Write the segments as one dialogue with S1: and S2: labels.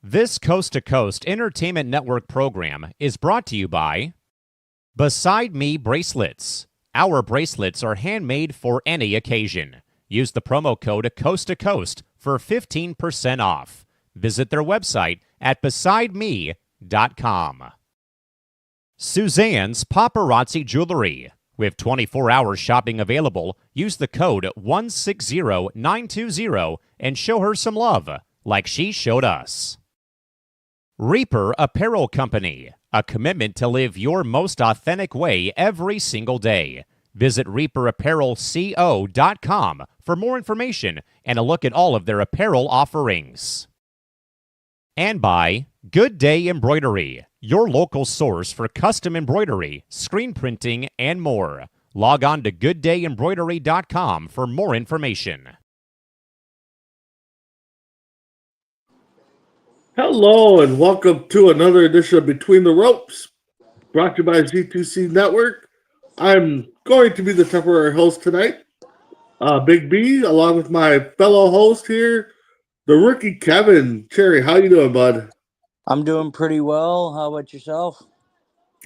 S1: This Coast to Coast Entertainment Network program is brought to you by Beside Me Bracelets. Our bracelets are handmade for any occasion. Use the promo code Coast to Coast for 15% off. Visit their website at besideme.com. Suzanne's Paparazzi Jewelry. With 24-hour shopping available, use the code 160920 and show her some love, like she showed us. Reaper Apparel Company, a commitment to live your most authentic way every single day. Visit reaperapparelco.com for more information and a look at all of their apparel offerings. And by Good Day Embroidery, your local source for custom embroidery, screen printing, and more. Log on to gooddayembroidery.com for more information.
S2: Hello and welcome to another edition of Between the Ropes, brought to you by Z2C Network. I'm going to be the temporary host tonight, Big B, along with my fellow host here, the rookie Kevin. Cherry, how you doing, bud?
S3: I'm doing pretty well. How about yourself?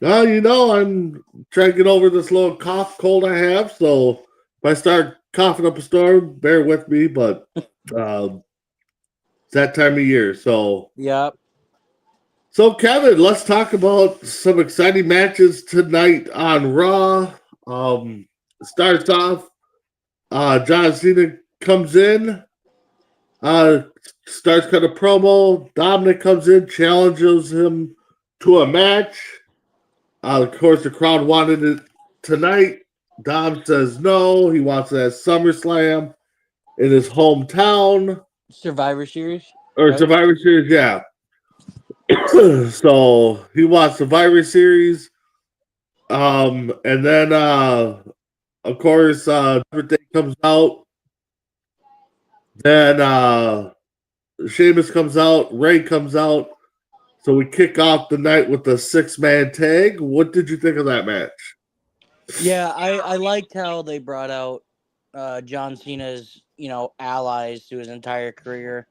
S2: I'm trying to get over this little cough cold I have, so if I start coughing up a storm, bear with me, but it's that time of year, so.
S3: Yep.
S2: So, Kevin, let's talk about some exciting matches tonight on Raw. Starts off, John Cena comes in, starts kind of promo. Dominic comes in, challenges him to a match. Of course, the crowd wanted it tonight. Dom says no. He wants it at SummerSlam in his hometown.
S3: Survivor Series?
S2: Or right? Survivor Series, yeah. So he wants Survivor Series. And then, of course, Day comes out. Then Sheamus comes out. Ray comes out. So we kick off the night with the 6-man tag. What did you think of that match?
S3: Yeah, I liked how they brought out John Cena's, allies to his entire career.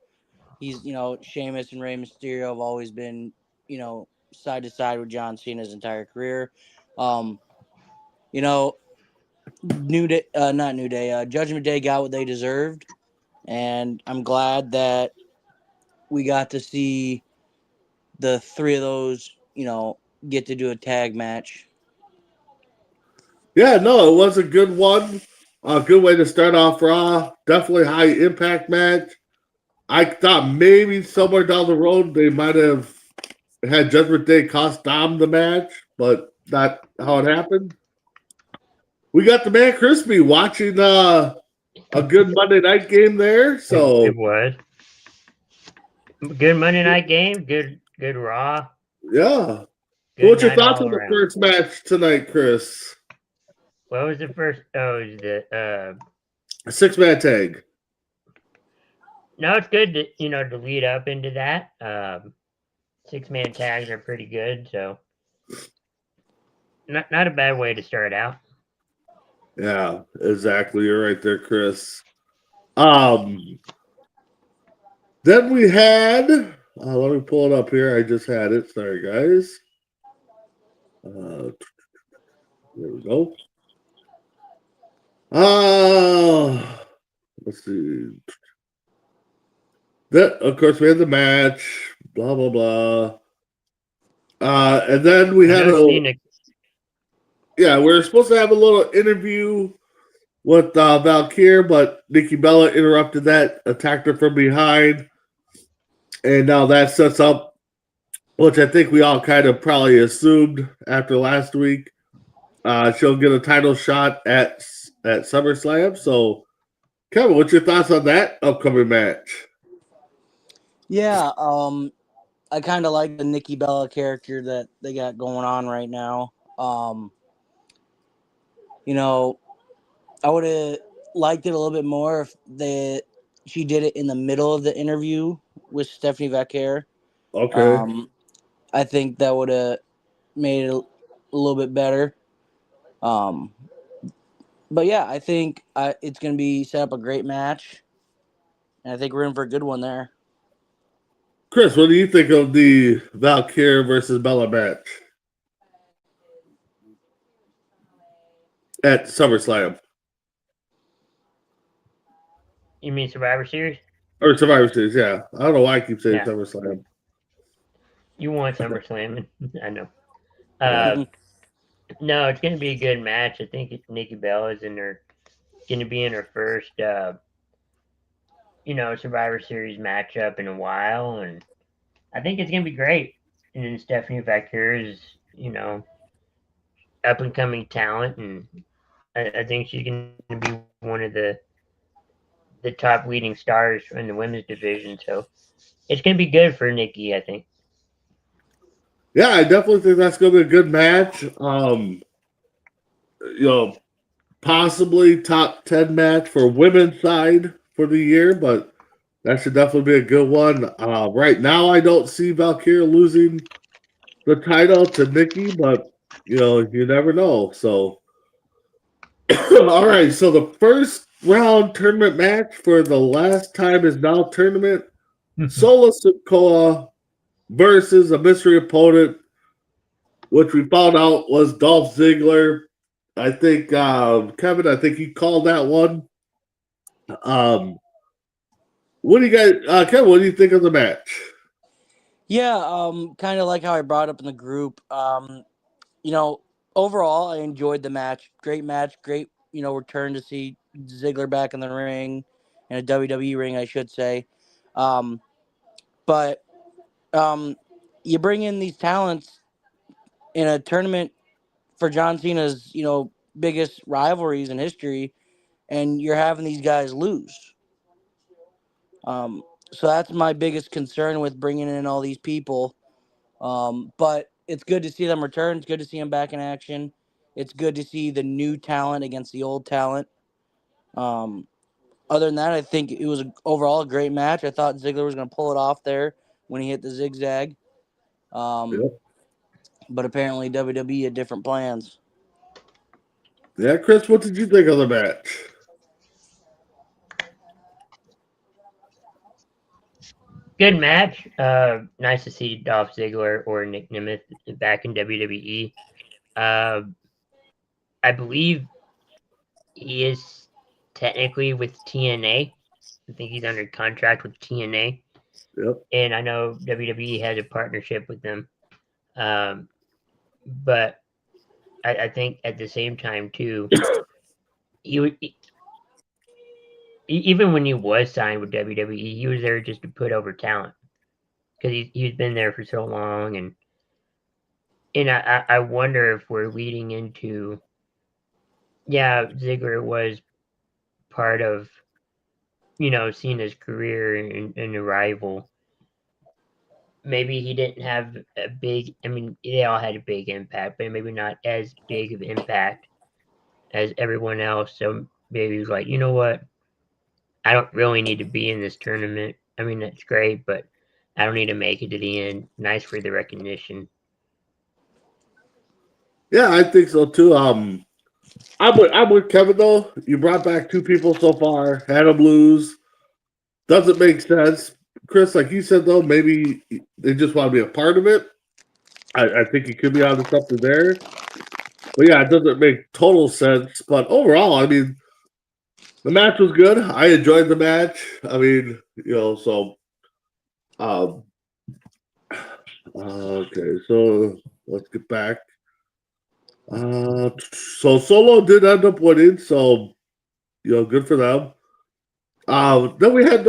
S3: He's, Sheamus and Rey Mysterio have always been, side to side with John Cena's entire career. Judgment Day got what they deserved, and I'm glad that we got to see the three of those, get to do a tag match.
S2: Yeah, no, it was a good one. A good way to start off Raw. Definitely high impact match. I thought maybe somewhere down the road they might have had Judgment Day cost Dom the match, but not how it happened. We got the man Crispy watching a good Monday night game there. So
S4: it was good Monday night game. Good Raw.
S2: Yeah.
S4: Good.
S2: What's your thoughts on the first match tonight, Chris?
S4: What was the first? Oh, it was the
S2: 6-man tag.
S4: No, it's good to to lead up into that. 6-man tags are pretty good, so not a bad way to start out.
S2: Yeah, exactly. You're right there, Chris. Then we had. Let me pull it up here. I just had it. Sorry, guys. There we go. Let's see. That, of course, we had the match. Blah blah blah. And then we had we were supposed to have a little interview with Valkyrie, but Nikki Bella interrupted that, attacked her from behind, and now that sets up, which I think we all kind of probably assumed after last week, she'll get a title shot at SummerSlam. So, Kevin, what's your thoughts on that upcoming match?
S3: Yeah, I kind of like the Nikki Bella character that they got going on right now. I would have liked it a little bit more if she did it in the middle of the interview with Stephanie Vaquer.
S2: Okay.
S3: I think that would have made it a little bit better. But yeah, I think it's going to be set up a great match. And I think we're in for a good one there.
S2: Chris, what do you think of the Valkyria versus Bella match at SummerSlam
S4: You mean Survivor Series?
S2: or Survivor Series? Yeah, I don't know why I keep saying
S4: Yeah.
S2: SummerSlam.
S4: You want SummerSlam? I know.
S2: Yeah.
S4: No, it's going to be a good match. I think Nikki Bella is going to be in her first, Survivor Series matchup in a while, and I think it's going to be great. And then Stephanie Vaquer is, up and coming talent, and I think she's going to be one of the top leading stars in the women's division. So it's going to be good for Nikki, I think.
S2: Yeah, I definitely think that's going to be a good match. Possibly top 10 match for women's side for the year, but that should definitely be a good one. Right now, I don't see Valkyria losing the title to Nikki, but you never know. So, all right. So the first round tournament match for the last time is now tournament. Solo Sikoa versus a mystery opponent, which we found out was Dolph Ziggler. I think Kevin, I think you called that one. What do you guys, Kevin? What do you think of the match?
S3: Yeah, kind of like how I brought up in the group. Overall, I enjoyed the match. Great match, great, return to see Ziggler back in the ring, in a WWE ring, I should say. But you bring in these talents in a tournament for John Cena's, biggest rivalries in history, and you're having these guys lose. So that's my biggest concern with bringing in all these people. But it's good to see them return. It's good to see them back in action. It's good to see the new talent against the old talent. Other than that, I think it was overall a great match. I thought Ziggler was going to pull it off there when he hit the zigzag.
S2: Yep.
S3: But apparently WWE had different plans.
S2: Yeah, Chris, what did you think of the match?
S4: Good match. Nice to see Dolph Ziggler or Nick Nemeth back in WWE. I believe he is technically with TNA. I think he's under contract with TNA.
S2: Yep.
S4: And I know WWE has a partnership with them. But I think at the same time, too, even when he was signed with WWE, he was there just to put over talent because he's been there for so long. And I wonder if we're leading into, Ziggler was part of, Cena's career and a rival. Maybe he didn't have a big, they all had a big impact, but maybe not as big of impact as everyone else. So maybe he was like, you know what? I don't really need to be in this tournament. That's great, but I don't need to make it to the end. Nice for the recognition.
S2: Yeah, I think so too. I'm with Kevin though. You brought back two people so far, had them lose. Doesn't make sense. Chris, like you said though, maybe they just want to be a part of it. I think he could be onto something there. But yeah, it doesn't make total sense. But overall, the match was good. I enjoyed the match. So okay, so let's get back. So Solo did end up winning, so good for them. Then we had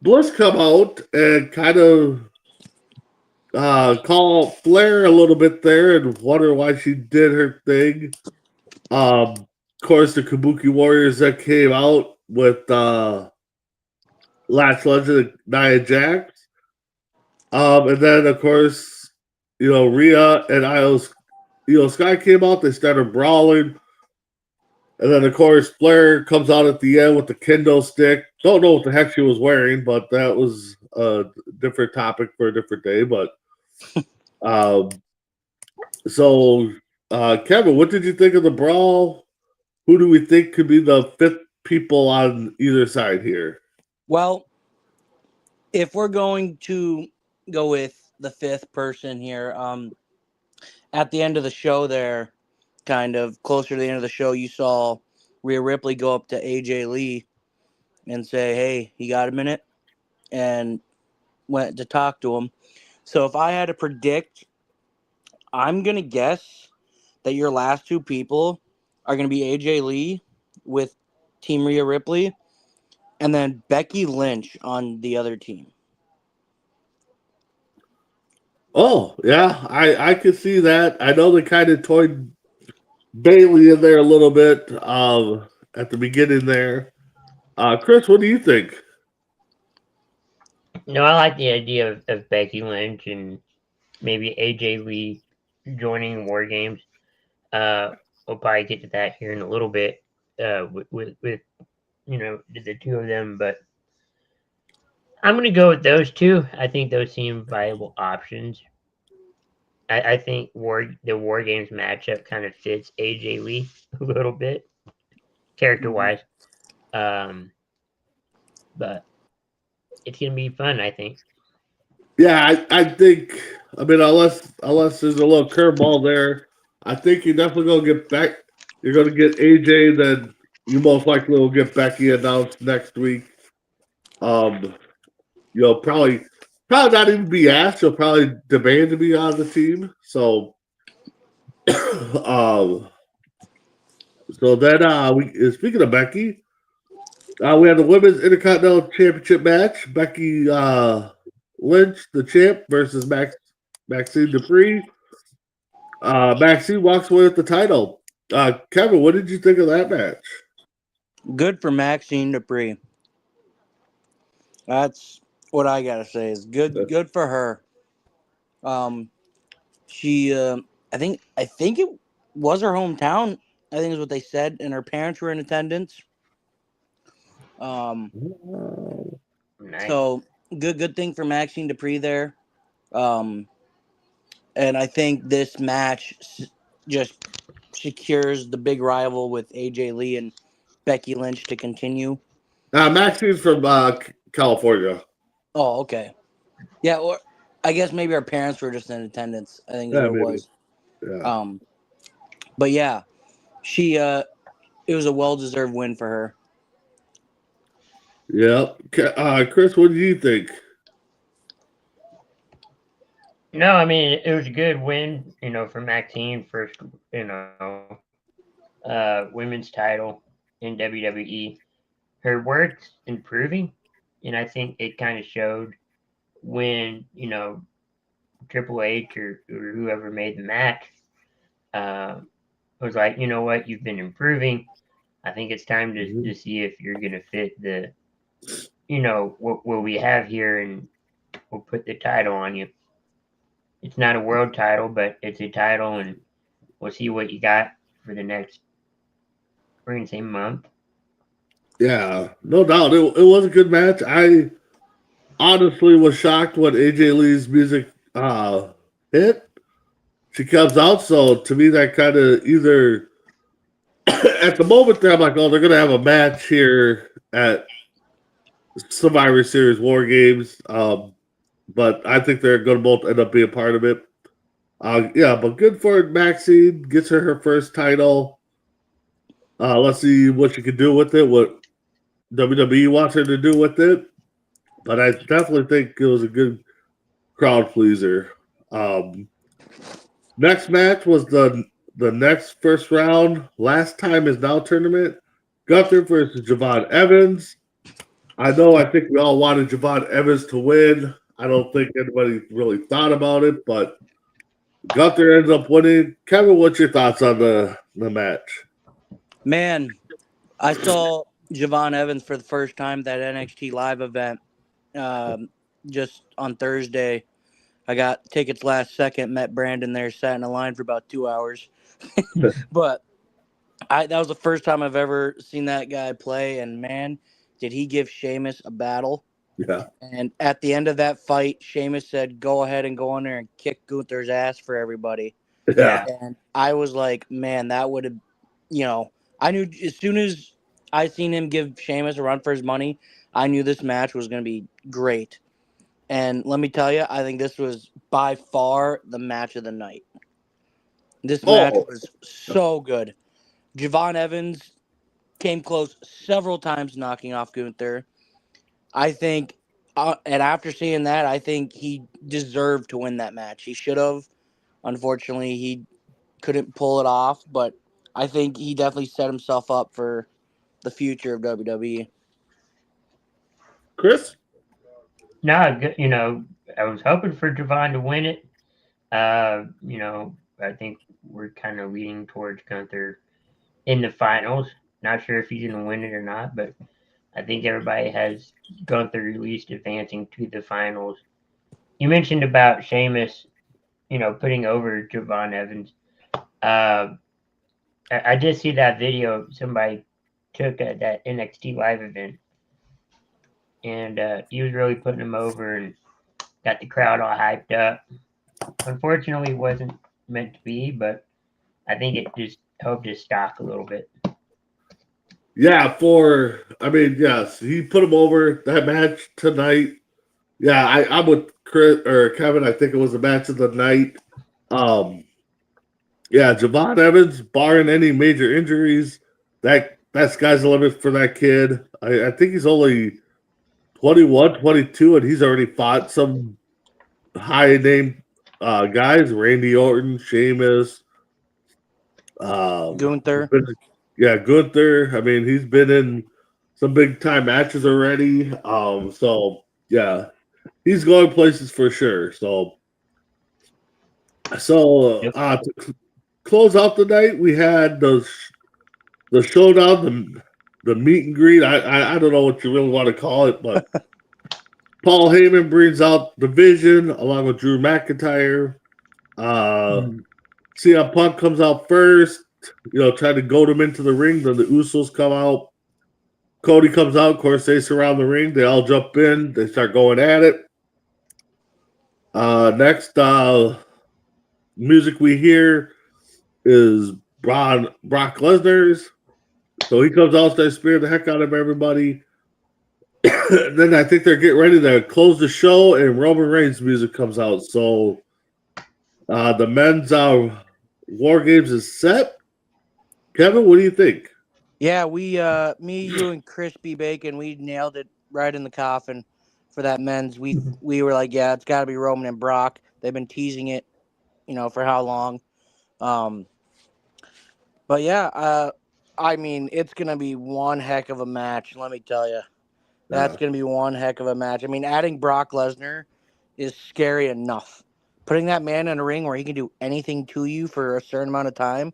S2: Bliss come out and kind of call Flair a little bit there and wonder why she did her thing. Of course, the Kabuki Warriors that came out with Lash Legend and Nia Jax. And then, of course, Rhea and Sky came out. They started brawling. And then, of course, Flair comes out at the end with the kendo stick. Don't know what the heck she was wearing, but that was a different topic for a different day. But Kevin, what did you think of the brawl? Who do we think could be the fifth people on either side here?
S3: Well, if we're going to go with the fifth person here. At the end of the show there, kind of closer to the end of the show, you saw Rhea Ripley go up to AJ Lee and say, "Hey, you got a minute?" And went to talk to him. So if I had to predict, I'm going to guess that your last two people are going to be AJ Lee with Team Rhea Ripley and then Becky Lynch on the other team.
S2: Oh, yeah, I could see that. I know they kind of toyed Bailey in there a little bit at the beginning there. Chris, what do you think?
S4: No, I like the idea of Becky Lynch and maybe AJ Lee joining War Games. We'll probably get to that here in a little bit with the two of them, but I'm gonna go with those two. I think those seem viable options. I think the War Games matchup kind of fits AJ Lee a little bit, character wise. But it's gonna be fun, I think.
S2: Yeah, I think. I mean, unless there's a little curveball there, I think you're definitely gonna get back. You're gonna get AJ, then you most likely will get Becky announced next week. You'll probably not even be asked. You'll probably demand to be on the team. So, um, so then speaking of Becky, we had the women's Intercontinental Championship match. Becky Lynch, the champ, versus Maxine Dupree. Maxine walks away with the title. Kevin, what did you think of that match?
S3: Good for Maxine Dupree. That's what I gotta say. Is good for her. She I think it was her hometown. I think is what they said, and her parents were in attendance.
S4: Nice.
S3: So good thing for Maxine Dupree there. And I think this match just secures the big rival with AJ Lee and Becky Lynch to continue.
S2: Maxine's from California.
S3: Oh, okay. Yeah, or I guess maybe our parents were just in attendance. I think is
S2: Yeah,
S3: what it
S2: maybe.
S3: was.
S2: Yeah.
S3: But yeah, she it was a well-deserved win for her.
S2: Yep. Chris, what do you think?
S4: No, I mean it was a good win, for Maxine first, women's title in WWE. Her work's improving, and I think it kind of showed when Triple H or whoever made the match was like, you know what, you've been improving. I think it's time to see if you're gonna fit the, what we have here, and we'll put the title on you. It's not a world title, but it's a title, and we'll see what you got for the next, we're gonna say, month.
S2: Yeah, no doubt. It was a good match. I honestly was shocked when AJ Lee's music hit. She comes out, so to me that kind of either at the moment there I'm like, oh, they're gonna have a match here at Survivor Series War Games. But I think they're gonna both end up being part of it. Yeah, but good for Maxine. Gets her first title. Let's see what she can do with it. What WWE wants her to do with it. But I definitely think it was a good crowd pleaser. Next match was the next first round. Last time is now tournament. Gunther versus Javon Evans. I think we all wanted Javon Evans to win. I don't think anybody really thought about it, but Gunther ends up winning. Kevin, what's your thoughts on the match?
S3: Man, I saw Javon Evans for the first time that NXT Live event just on Thursday. I got tickets last second, met Brandon there, sat in a line for about 2 hours. But that was the first time I've ever seen that guy play, and man, did he give Sheamus a battle.
S2: Yeah.
S3: And at the end of that fight, Sheamus said, go ahead and go in there and kick Gunther's ass for everybody.
S2: Yeah.
S3: And I was like, man, that would have, I knew as soon as I seen him give Sheamus a run for his money, I knew this match was going to be great. And let me tell you, I think this was by far the match of the night. This match
S2: Oh,
S3: was so good. Javon Evans came close several times knocking off Gunther. I think, and after seeing that, I think he deserved to win that match. He should have. Unfortunately, he couldn't pull it off, but I think he definitely set himself up for the future of WWE.
S2: Chris?
S4: No, you know, I was hoping for Javon to win it. You know, I think we're kind of leaning towards Gunther in the finals. Not sure if he's going to win it or not, but I think everybody has Gunther at least advancing to the finals. You mentioned about Sheamus, you know, putting over Javon Evans. I did see that video somebody took at that NXT live event, and he was really putting him over and got the crowd all hyped up. Unfortunately, it wasn't meant to be, but I think it just helped his stock a little bit.
S2: Yeah, yes, he put him over that match tonight. Yeah, I'm with Chris or Kevin. I think it was the match of the night. Yeah, Javon Evans, barring any major injuries, that sky's the limit for that kid. I think he's only 21, 22, and he's already fought some high name guys, Randy Orton, Sheamus,
S3: Gunther.
S2: Gunther. I mean, he's been in some big time matches already. So yeah, he's going places for sure. So
S4: Yep.
S2: To close out the night, we had the showdown, the meet and greet. I don't know what you really want to call it, but Paul Heyman brings out the Vision along with Drew McIntyre. CM Punk comes out first, trying to goad him into the ring. Then the Usos come out. Cody comes out. Of course, they surround the ring. They all jump in. They start going at it. Next, music we hear is Brock Lesnar's. So he comes out, starts spearing the heck out of everybody. Then I think they're getting ready to close the show, and Roman Reigns' music comes out. So the men's War Games is set. Kevin, what do you think?
S3: Yeah, me, you, and Crispy Bacon, we nailed it right in the coffin for that men's. We were like, yeah, it's got to be Roman and Brock. They've been teasing it, for how long? But yeah, I mean, it's gonna be one heck of a match. Let me tell you, that's gonna be one heck of a match. I mean, adding Brock Lesnar is scary enough. Putting that man in a ring where he can do anything to you for a certain amount of time.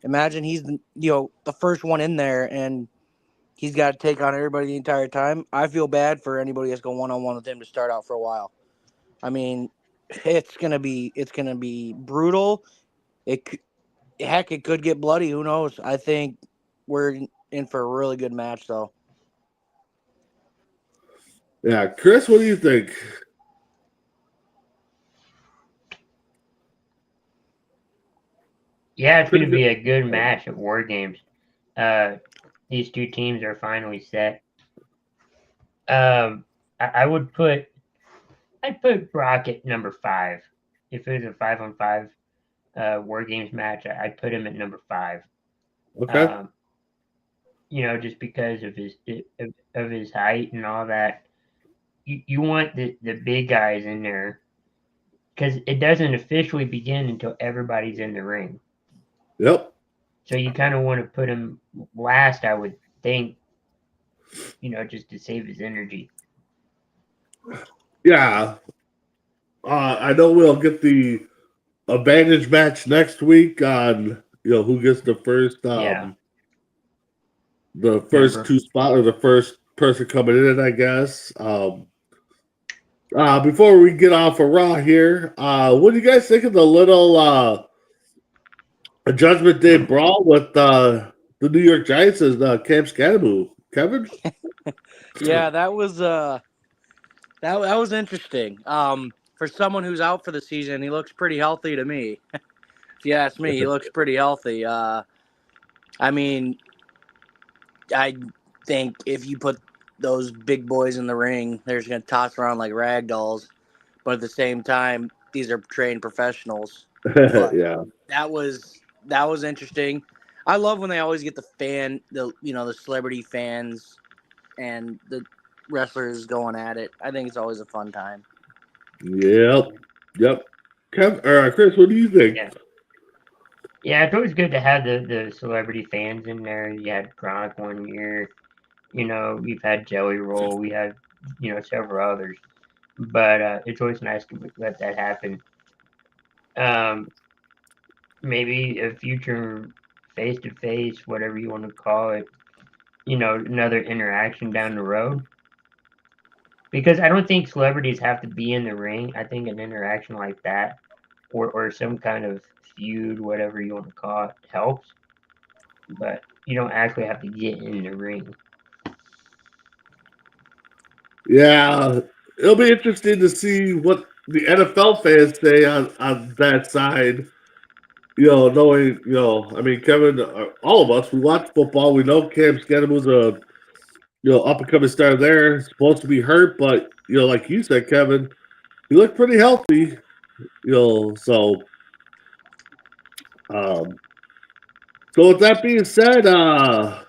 S3: Imagine he's the first one in there and he's got to take on everybody the entire time. I feel bad for anybody that's going one-on-one with him to start out for a while. I mean, it's gonna be brutal. It could get bloody. Who knows? I think we're in for a really good match, though.
S2: Yeah, Chris, what do you think?
S4: Yeah, it's going to be a good match at War Games. These two teams are finally set. I'd put Brock at number 5. If it was a 5-on-5 War Games match, I'd put him at number 5.
S2: Okay.
S4: Just because of his height and all that. You want the big guys in there because it doesn't officially begin until everybody's in the ring.
S2: Yep.
S4: So you kind of want to put him last, I would think, just to save his energy.
S2: Yeah. I know we'll get the advantage match next week on who gets the first the first two spot or the first person coming in, I guess. Before we get off of Raw here, what do you guys think of the little Judgment Day brawl with the New York Giants and Cam Scannaboo? Kevin?
S3: Yeah, that was that was interesting. For someone who's out for the season, he looks pretty healthy to me. If you ask me, he looks pretty healthy. I mean, I think if you put those big boys in the ring. They're just gonna toss around like rag dolls, but at the same time, these are trained professionals. But
S2: Yeah.
S3: that was interesting. I love when they always get the celebrity fans and the wrestlers going at it. I think it's always a fun time.
S2: Yep. Chris, what do you think?
S4: Yeah, it's always good to have the celebrity fans in there. You had Gronk one year. We've had Jelly Roll. We had, several others. But it's always nice to let that happen. Maybe a future face-to-face, whatever you want to call it, another interaction down the road. Because I don't think celebrities have to be in the ring. I think an interaction like that, or some kind of feud, whatever you want to call it, helps. But you don't actually have to get in the ring.
S2: Yeah, it'll be interesting to see what the NFL fans say on that side. Knowing, I mean, Kevin, all of us, we watch football. We know Cam Skadden was a, up and coming star there. Supposed to be hurt, but, like you said, Kevin, he looked pretty healthy, so. So with that being said, I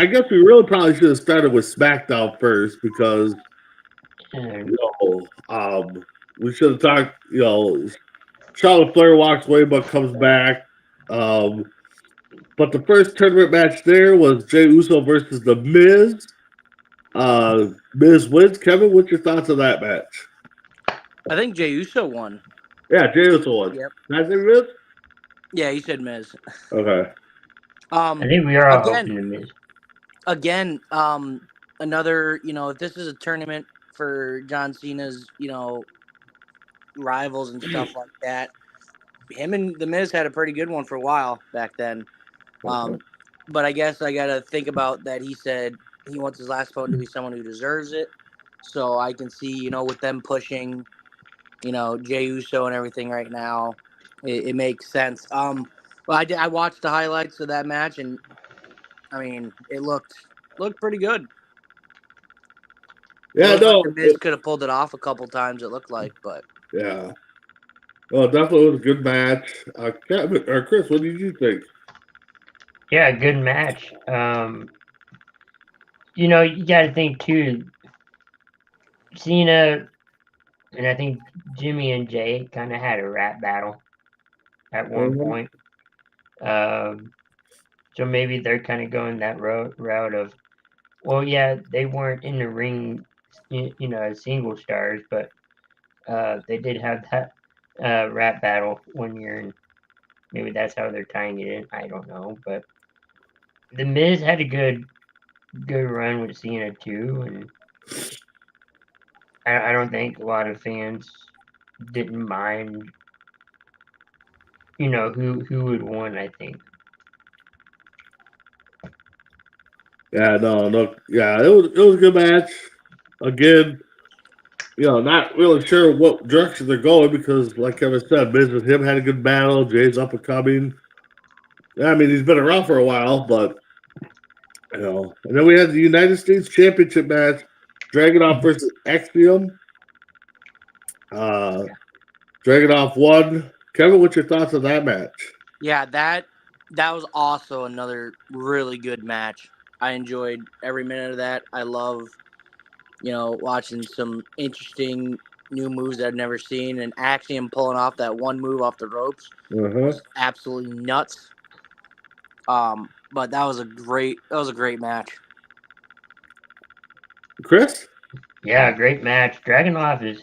S2: guess we really probably should have started with SmackDown first because, we should have talked, Charlotte Flair walks away but comes back. But the first tournament match there was Jey Uso versus The Miz. Miz wins. Kevin, what's your thoughts on that match?
S3: I think Jey Uso won.
S2: Yeah, Jey Uso won.
S3: Yep.
S2: Did I say Miz?
S3: Yeah, you said Miz.
S2: Okay.
S4: I think we are all hoping to Miz.
S3: Again, another, if this is a tournament for John Cena's, rivals and stuff like that, him and The Miz had a pretty good one for a while back then. But I guess I got to think about that. He said he wants his last opponent to be someone who deserves it. So I can see, with them pushing, Jey Uso and everything right now, it makes sense. Well, I watched the highlights of that match, and I mean, it looked pretty good.
S2: Yeah,
S3: no, like the Miz could have pulled it off a couple times. It looked like, but
S2: yeah. Well, definitely was a good match. Kevin or Chris, what did you think?
S4: Yeah, good match. You got to think too. Cena and I think Jimmy and Jay kind of had a rap battle at one point. So maybe they're kind of going that route of, well, yeah, they weren't in the ring, as single stars, but they did have that rap battle one year, and maybe that's how they're tying it in. I don't know, but The Miz had a good run with Cena too, and I don't think a lot of fans didn't mind, who would win. I think.
S2: Yeah, no, yeah, it was a good match. Again, not really sure what direction they're going because, like Kevin said, Miz and him had a good battle. Jay's up and coming. Yeah, I mean, he's been around for a while, but and then we had the United States Championship match, Dragunov versus Axiom. Dragunov won. Kevin, what's your thoughts on that match?
S3: Yeah, that was also another really good match. I enjoyed every minute of that. I love, watching some interesting new moves that I've never seen, and Axiom pulling off that one move off the ropes was absolutely nuts. But that was a great match.
S2: Chris?
S4: Yeah, great match. Dragunov is,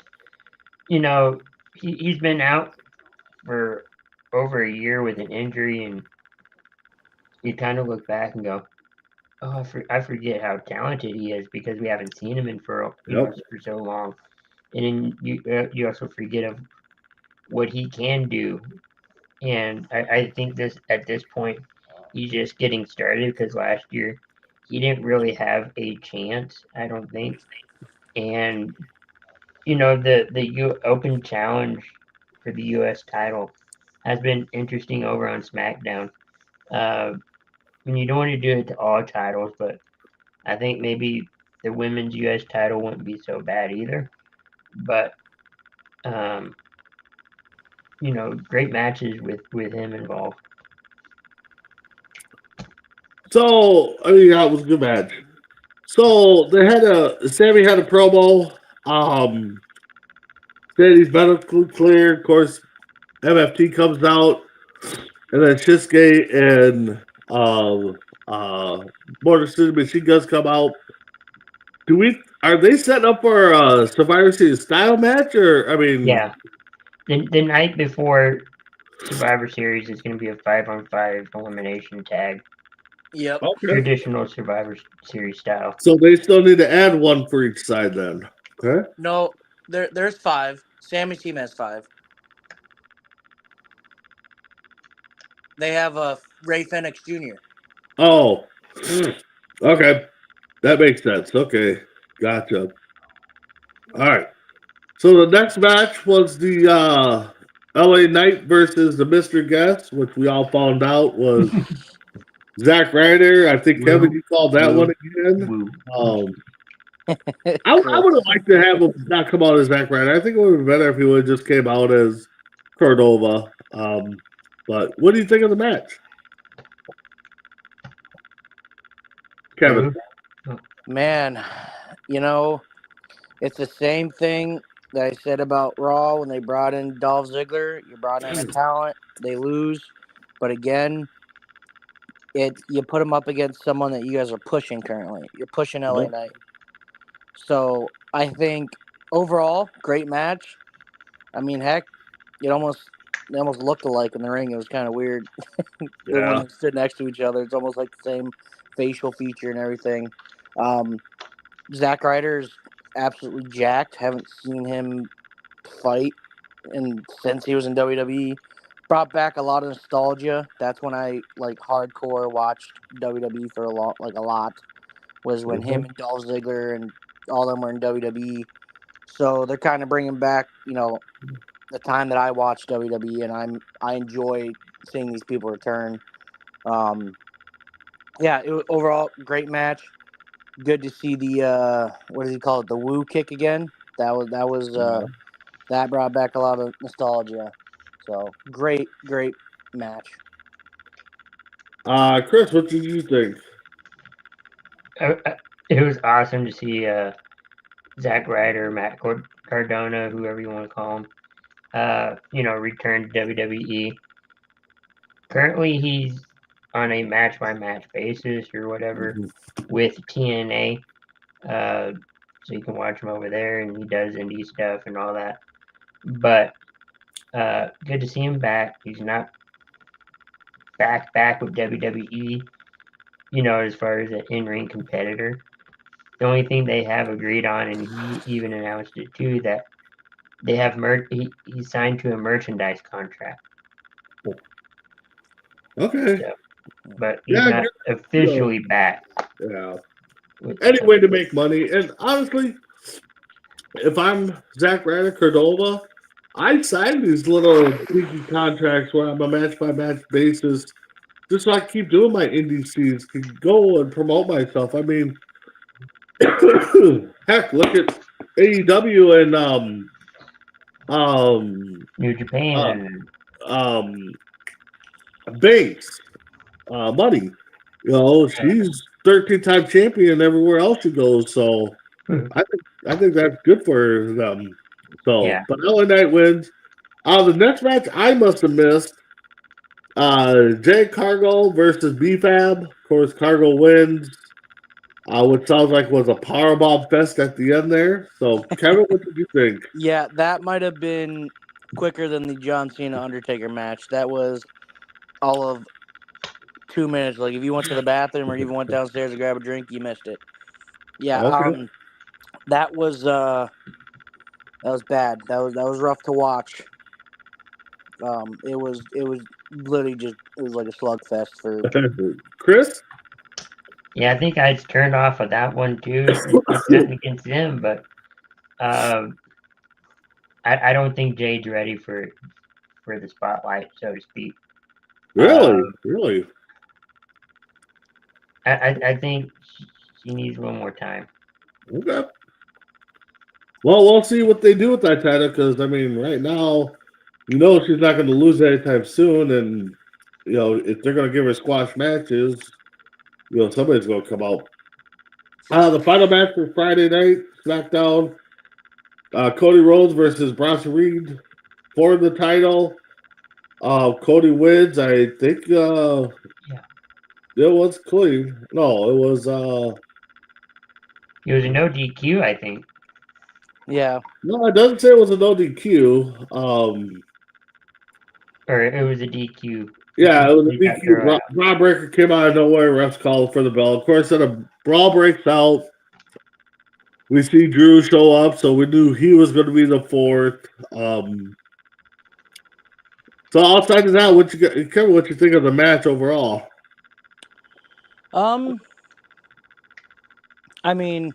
S4: he's been out for over a year with an injury, and you kind of look back and go, oh, I forget how talented he is because we haven't seen him for so long, and then you also forget of what he can do, and I think at this point he's just getting started because last year he didn't really have a chance, I don't think, and the open challenge for the U.S. title has been interesting over on SmackDown. You don't want to do it to all titles, but I think maybe the women's U.S. title wouldn't be so bad either. But great matches with him involved.
S2: So, yeah, it was a good match. So Sammy had a promo. Said he's medically cleared. Of course, MFT comes out, and then Shinsuke and Motor City Machine Guns come out. Are they setting up for a Survivor Series style match, or
S4: Yeah. The night before Survivor Series is going to be a 5-on-5 elimination tag.
S3: Yep.
S2: Okay.
S4: Traditional Survivor Series style.
S2: So they still need to add one for each side then. Okay.
S3: No, there's 5. Sammy's team has 5. They have Ray Fenix Jr.
S2: Oh, okay. That makes sense. Okay. Gotcha. All right. So the next match was the LA Knight versus the Mr. Guest, which we all found out was Zack Ryder. I think, Kevin, you called that one again. I would have liked to have him not come out as Zack Ryder. I think it would have been better if he would have just came out as Cordova. But what do you think of the match? Kevin.
S3: Man, it's the same thing that I said about Raw when they brought in Dolph Ziggler. You brought in a talent, they lose. But again, you put them up against someone that you guys are pushing currently. You're pushing LA Knight. So I think overall, great match. I mean, heck, they almost looked alike in the ring. It was kind of weird. When they stood next to each other, it's almost like the same facial feature and everything. Zack Ryder's absolutely jacked. Haven't seen him fight since he was in WWE. Brought back a lot of nostalgia. That's when I hardcore watched WWE for a lot. Was when him and Dolph Ziggler and all them were in WWE. So they're kind of bringing back, the time that I watched WWE, and I enjoy seeing these people return. It was overall great match. Good to see the what does he call it? The woo kick again. That brought back a lot of nostalgia. So great match.
S2: Chris, what did you think?
S4: It was awesome to see Zack Ryder, Matt Cardona, whoever you want to call him, return to WWE. Currently, he's on a match-by-match basis or whatever with TNA. So you can watch him over there, and he does indie stuff and all that. But good to see him back. He's not back with WWE, as far as an in-ring competitor. The only thing they have agreed on, and he even announced it too, that they have he signed to a merchandise contract.
S2: Okay.
S4: So, but he's not officially back.
S2: Yeah. Any way to make money. And honestly, if I'm Zack Ryder, Cordova, I'd sign these little sneaky contracts where I'm a match-by-match basis just so I can keep doing my indie scenes, can go and promote myself. I mean, heck, look at AEW and
S4: New Japan.
S2: Banks, Money. She's 13-time champion everywhere else she goes. So I think that's good for them. So,
S4: Yeah.
S2: But LA Knight wins. The next match I must have missed. Jay Cargill versus BFAB. Of course, Cargill wins. Which sounds like was a powerbomb fest at the end there. So, Kevin, what did you think?
S3: Yeah, that might have been quicker than the John Cena Undertaker match. That was all of 2 minutes. Like if you went to the bathroom or even went downstairs to grab a drink, you missed it. Yeah,
S2: Okay.
S3: that was bad. That was rough to watch. It was literally it was like a slugfest for
S2: Chris?
S4: Yeah, I think I turned off of that one too. It's nothing against them, but I don't think Jade's ready for the spotlight, so to speak.
S2: Really?
S4: I think she needs a little more time.
S2: Okay. Well, we'll see what they do with that title because, I mean, right now, she's not going to lose anytime soon. And, if they're going to give her squash matches, somebody's going to come out. The final match for Friday night, SmackDown, Cody Rhodes versus Bronson Reed for the title. Cody wins. I think it was clean. No, it was
S4: It was a no DQ, I think.
S3: Yeah.
S2: no, it doesn't say it was a no DQ.
S4: Or it was a DQ.
S2: Yeah, it was a
S4: He got
S2: DQ.
S4: thrown out.
S2: Braun Breaker came out of nowhere. Refs called for the bell. Of course, then a brawl breaks out. We see Drew show up, so we knew he was going to be the fourth. So outside of that, Kevin, what you think of the match overall?
S3: I mean,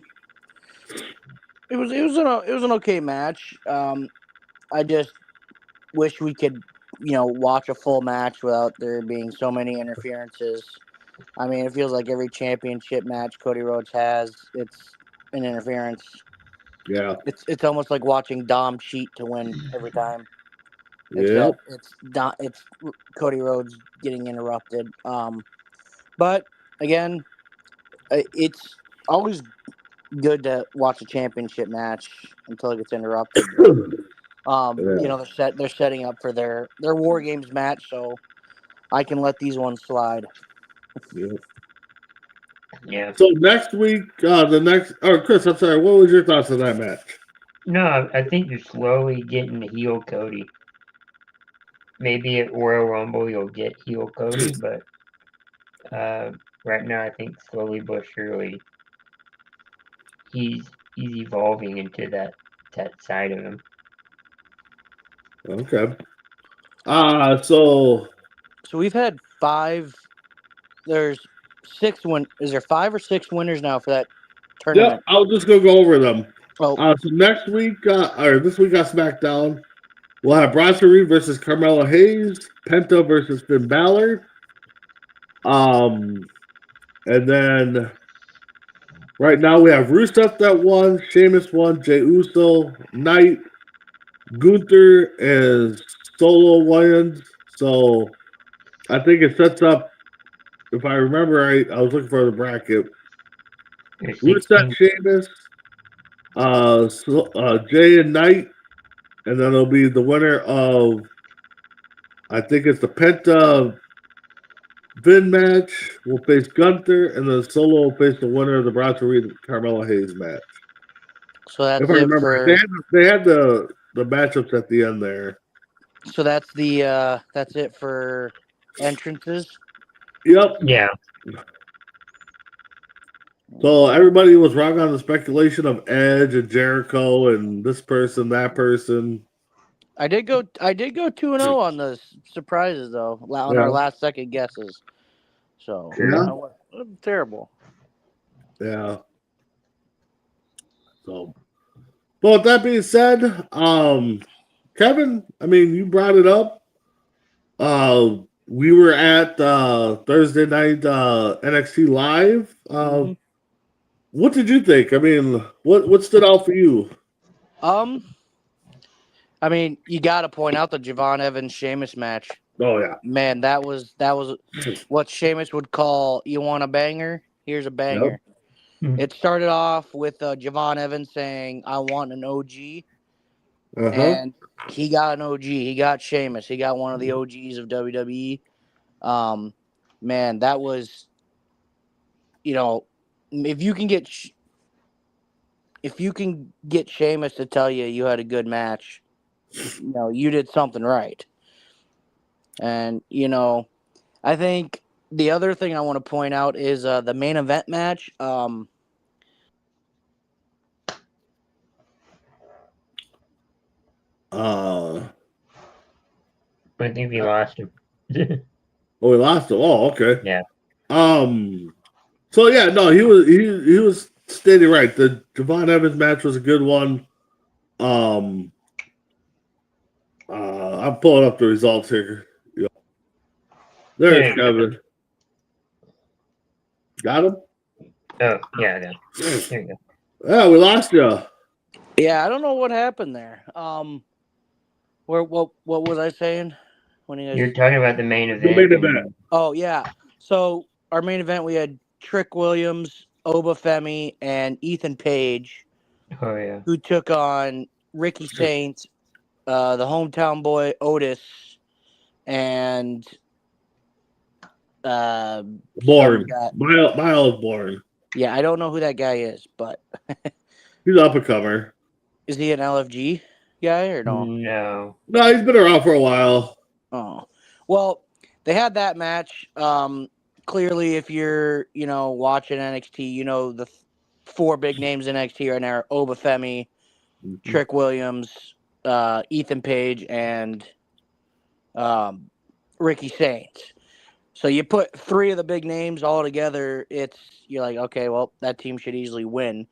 S3: it was an okay match. I just wish we could, watch a full match without there being so many interferences. I mean, it feels like every championship match Cody Rhodes has, it's an interference.
S2: Yeah.
S3: It's almost like watching Dom cheat to win every time.
S2: Yeah.
S3: Except it's Cody Rhodes getting interrupted. But again, it's always good to watch a championship match until it gets interrupted. They're setting up for their War Games match, so I can let these ones slide.
S4: Yeah.
S2: So next week, Chris, I'm sorry, what was your thoughts on that match?
S4: No, I think you're slowly getting the heel Cody. Maybe at Royal Rumble you'll get heel Cody, but right now I think slowly but surely he's evolving into that side of him.
S2: Okay. So
S3: we've had 5. There's 6 Is there 5 or 6 winners now for that tournament?
S2: Yeah, I'll just go over them.
S3: Oh,
S2: so next week, or this week on SmackDown, we'll have Bronson Reed versus Carmelo Hayes, Penta versus Finn Balor. And then right now we have Rusev that won, Sheamus won, Jey Uso, Knight, Gunther, and Solo Williams. So I think it sets up, if I remember right, I was looking for the bracket. Rusev, Sheamus, Jay and Knight, and then it'll be the winner of, I think it's the Penta Vin match will face Gunther, and then Solo will face the winner of the Bronson Reed Carmelo Hayes match.
S3: So that's
S2: if I remember, they had the matchups at the end there.
S3: So that's it for entrances.
S2: Yep.
S4: Yeah.
S2: So everybody was wrong on the speculation of Edge and Jericho and this person, that person.
S3: I did go 2-0 on the surprises though on our last second guesses. So terrible.
S2: Yeah. So, but with that being said, Kevin, I mean, you brought it up. We were at Thursday night NXT Live. What did you think? I mean, what stood out for you?
S3: I mean, you got to point out the Javon Evans Sheamus match.
S2: Oh yeah,
S3: man, that was what Sheamus would call, you want a banger? Here's a banger. Yep. It started off with Javon Evans saying, "I want an OG," and he got an OG. He got Sheamus. He got one of the OGs of WWE. Man, that was, if you can get Sheamus to tell you had a good match, you did something right. And, I think the other thing I want to point out is the main event match.
S4: I think we lost him.
S2: We lost him. Oh, okay.
S4: Yeah.
S2: So yeah, no, he was stating right. The Javon Evans match was a good one. I'm pulling up the results here. Yeah. There's Kevin. Got him?
S4: Oh, yeah, I got him. There you
S2: Yeah, we lost you.
S3: Yeah, I don't know what happened there. What was I saying? When you guys?
S4: You're talking about the main
S2: The
S4: event.
S2: main
S4: and-
S2: event.
S3: Oh yeah. So our main event, we had Trick Williams, Obafemi, and Ethan Page,
S4: Oh yeah.
S3: who took on Ricky Saints, the hometown boy Otis, and some
S2: Born.
S3: guy.
S2: Miles Born.
S3: Yeah, I don't know who that guy is, but
S2: He's up and comer.
S3: is he an LFG guy or no?
S4: No.
S2: No, he's been around for a while.
S3: Oh, well, they had that match. Clearly, if you're watching NXT, you know the four big names in NXT right now are Obafemi, Trick Williams, Ethan Page, and Ricky Saints. So you put three of the big names all together, you're like, okay, well, that team should easily win.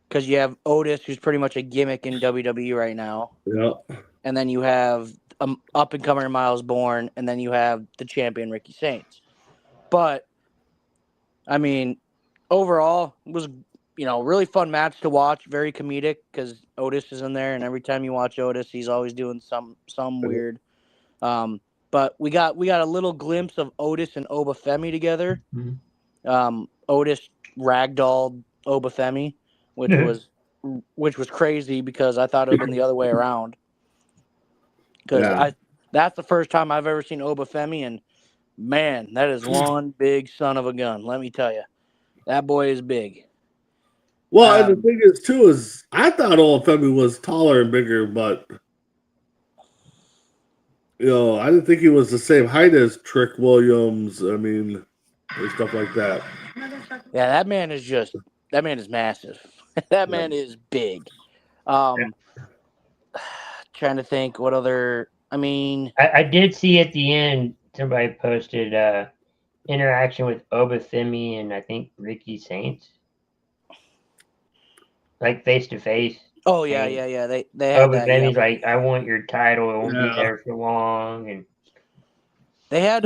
S3: Because you have Otis, who's pretty much a gimmick in WWE right now.
S2: Yep.
S3: And then you have up and coming Miles Bourne, and then you have the champion Ricky Saints. But I mean, overall, it was really fun match to watch. Very comedic because Otis is in there, and every time you watch Otis, he's always doing some weird. But we got a little glimpse of Otis and Obafemi together.
S4: Mhm.
S3: Otis ragdolled Obafemi, which was crazy because I thought it would have been the other way around. Because that's the first time I've ever seen Obafemi, and man, that is one big son of a gun. Let me tell you, that boy is big.
S2: Well, and the thing is, too, is I thought Olafemi was taller and bigger, but I didn't think he was the same height as Trick Williams. I mean, and stuff like that.
S3: Yeah, that man is massive. That man is big. Trying to think what other. I mean,
S4: I did see at the end somebody posted interaction with Obafemi and I think Ricky Saints, like face to face.
S3: oh yeah. They had that.
S4: Obafemi's
S3: Yeah.
S4: like, "I want your title. It won't be
S2: Yeah.
S4: there for long." And
S3: They had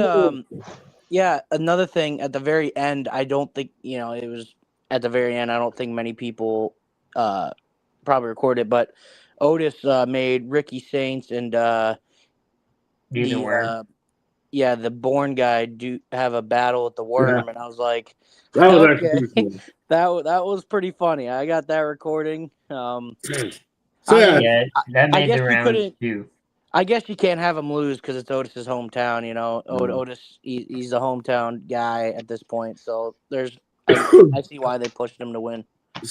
S3: another thing at the very end. I don't think it was at the very end. I don't think many people probably recorded, but Otis made Ricky Saints and
S4: do the worm.
S3: the Bourne guy do have a battle with the worm, and I was like,
S2: That was
S3: okay.
S2: actually pretty cool.
S3: that was pretty funny. I got that recording.
S2: So
S3: I mean,
S4: Yeah, that
S3: I
S4: made
S3: guess
S4: the
S3: you
S4: rounds
S3: couldn't-
S4: too.
S3: I guess you can't have him lose because it's Otis's hometown. Otis, he's the hometown guy at this point. So I see why they pushed him to win.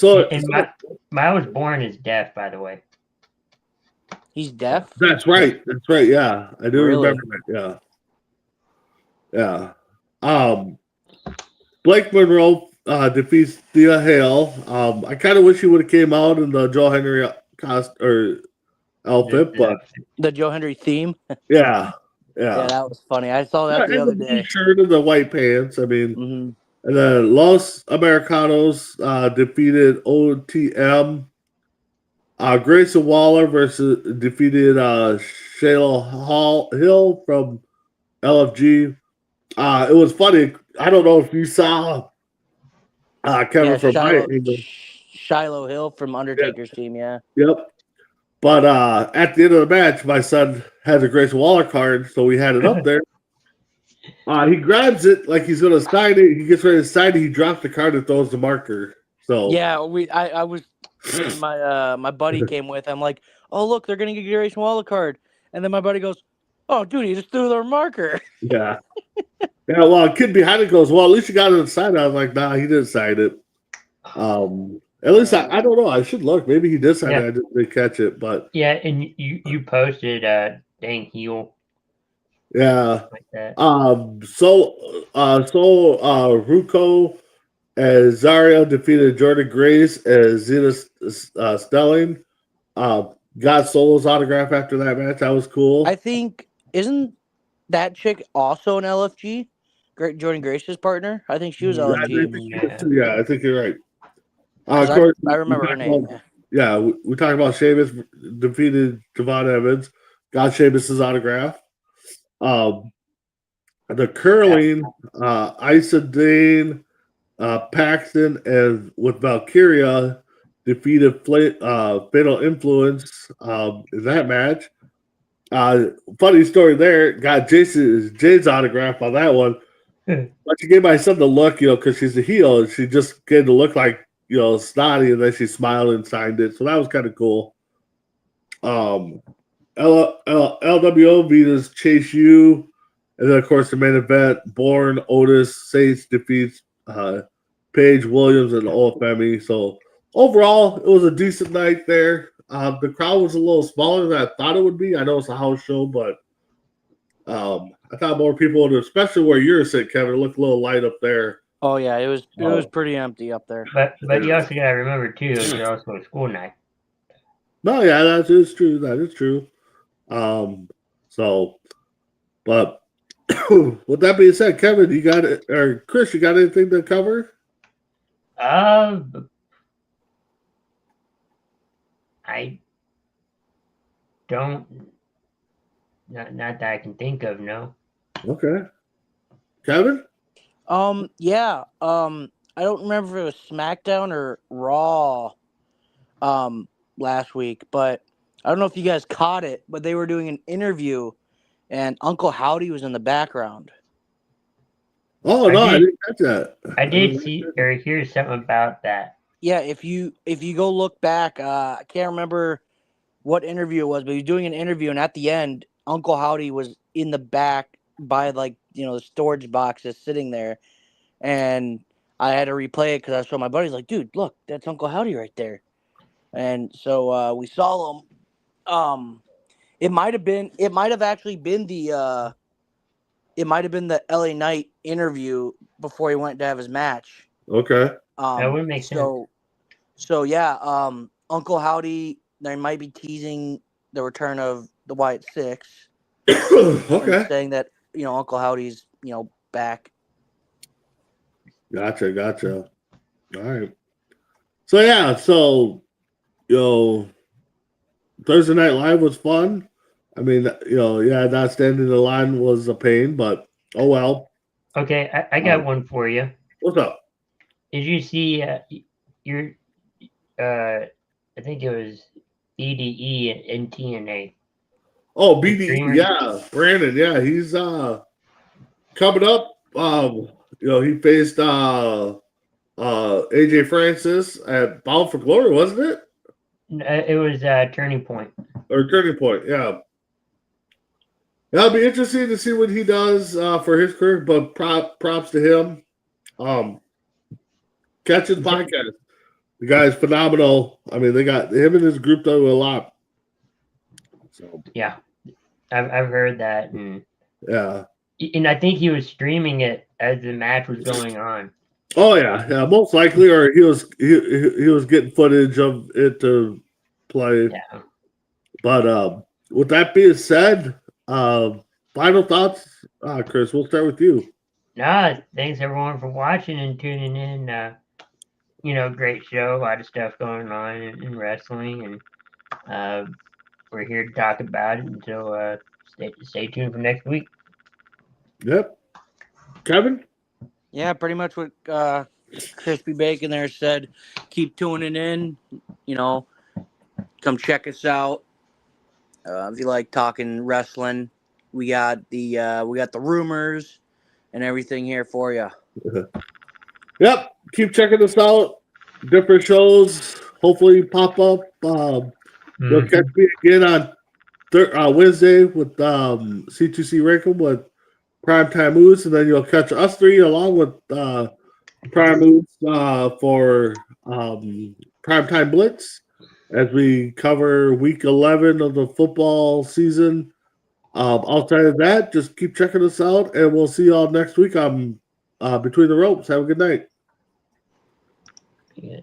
S4: And Miles Bourne is deaf, by the way.
S3: He's deaf.
S2: that's right. That's right. Yeah, I do
S3: Really?
S2: remember that. Yeah. Blake Monroe defeats Thea Hale. I kind of wish he would have came out in the Joe Henry outfit, but
S3: The Joe Henry theme.
S2: yeah.
S3: Yeah, that was funny. I saw that the
S2: and
S3: other
S2: the
S3: day.
S2: shirt and the white pants. I mean,
S3: Hmm.
S2: and then Los Americanos defeated OTM. Grayson Waller defeated Shayla Hill from LFG. It was funny. I don't know if you saw Kevin from my angle.
S3: Shiloh Hill from Undertaker's team. Yeah.
S2: Yep. But at the end of the match, my son has a Grayson Waller card, so we had it up there. He grabs it like he's going to sign it. He gets ready to sign it. He drops the card and throws the marker. So
S3: Yeah, I was my buddy came with. I'm like, oh look, they're gonna get Grayson Waller card, and then my buddy goes, oh dude, he just threw their marker.
S2: yeah. Yeah, well, a kid behind it goes, well, at least you got it inside. I was like, nah, he didn't sign it. At least I don't know. I should look. Maybe he did sign it. I didn't catch it, but
S4: yeah, and you posted dang heel
S2: yeah.
S4: like that.
S2: So Ruko and Zaria defeated Jordan Grace and Zena Stelling. Got Solo's autograph after that match. That was cool.
S3: I think isn't that chick also an LFG? Jordan Grace's partner. I think she was
S2: I
S3: LFG.
S2: think I think you're right.
S3: 'Cause
S2: Of course,
S3: I remember her name.
S2: Yeah, we talked about Sheamus defeated Javon Evans, got Sheamus's autograph. The curling, Isa Dane, Paxton, and with Valkyria defeated Fatal Influence in that match. Funny story there. Got Jade's autograph on that one. But she gave my son the look, because she's a heel, and she just gave the look like, snotty, and then she smiled and signed it. So that was kind of cool. LWO Venus Chase U, and then of course the main event, Bourne Otis Sage defeats Paige Williams and OFME. So overall, it was a decent night there. The crowd was a little smaller than I thought it would be. I know it's a house show, but I thought more people would, especially where you're sitting, Kevin. It looked a little light up there.
S3: Oh yeah, it was pretty empty up there.
S4: But you also gotta remember too, it was also a school night.
S2: No, yeah, that is true. That is true. But with that being said, Kevin, you got it, or Chris, you got anything to cover?
S4: I don't. Not that I can think of. No.
S2: Okay, Kevin.
S3: Yeah. I don't remember if it was SmackDown or Raw, last week, but I don't know if you guys caught it, but they were doing an interview, and Uncle Howdy was in the background.
S2: Oh no, I didn't catch that.
S4: I did see or hear something about that.
S3: Yeah, if you go look back, I can't remember what interview it was, but he was doing an interview, and at the end, Uncle Howdy was in the back by the storage boxes sitting there, and I had to replay it because I showed my buddies like, dude, look, that's Uncle Howdy right there, and so we saw him. It might have actually been the LA Knight interview before he went to have his match.
S2: Okay.
S4: That would make sense.
S3: So yeah, Uncle Howdy, they might be teasing the return of the Wyatt Six.
S2: Okay.
S3: Saying that, Uncle Howdy's, back.
S2: Gotcha. All right. So yeah, Thursday Night Live was fun. I mean, not standing in the line was a pain, but oh well.
S4: Okay, I got one for you.
S2: What's up?
S4: Did you see I think it was BDE in TNA.
S2: Oh, BDE, yeah. Brandon, yeah, he's coming up. He faced AJ Francis at Bound for Glory, wasn't it?
S4: It was Turning Point.
S2: Or Turning Point, yeah. It'll be interesting to see what he does for his career, but props to him. Catch his podcast. The guy's phenomenal. I mean, they got him and his group do a lot. So
S4: yeah, I've heard that, and
S2: yeah,
S4: and I think he was streaming it as the match was going on.
S2: Oh yeah, most likely, or he was getting footage of it to play.
S4: Yeah.
S2: But with that being said, final thoughts, Chris. We'll start with you.
S4: Thanks everyone for watching and tuning in. Great show, a lot of stuff going on in wrestling, and we're here to talk about it until stay tuned for next week.
S2: Yep. Kevin?
S3: Yeah, pretty much what Crispy Bacon there said. Keep tuning in. Come check us out. If you like talking wrestling, we got the rumors and everything here for you.
S2: Yep. Keep checking us out. Different shows. Hopefully pop up. You'll catch me again on Wednesday with C2C Rackham with Primetime Moves, and then you'll catch us three along with Prime Moves for Primetime Blitz as we cover week 11 of the football season. Outside of that, just keep checking us out, and we'll see y'all next week on Between the Ropes. Have a good night.
S4: Yeah.